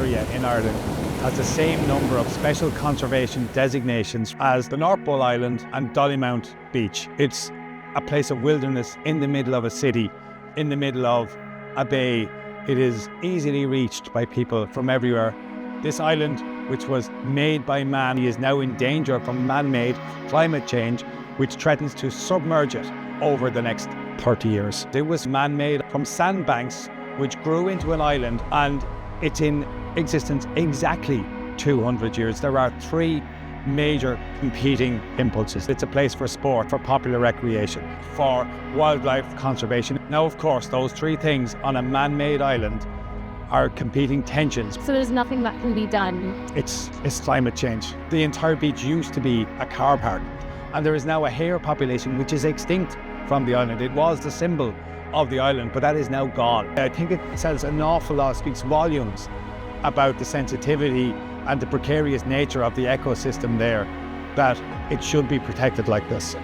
area in Ireland has the same number of special conservation designations as the North Bull Island and Dollymount Beach. It's a place of wilderness in the middle of a city, in the middle of a bay. It is easily reached by people from everywhere. This island, which was made by man, is now in danger from man-made climate change, which threatens to submerge it over the next 30 years. It was man-made from sandbanks, which grew into an island, and it's in existence exactly 200 years. There are three major competing impulses. It's a place for sport, for popular recreation, for wildlife conservation. Now, of course, those three things on a man-made island are competing tensions. So there's nothing that can be done. It's climate change. The entire beach used to be a car park, and there is now a hare population which is extinct from the island. It was the symbol of the island, but that is now gone. I think it says an awful lot, speaks volumes about the sensitivity and the precarious nature of the ecosystem there, that it should be protected like this.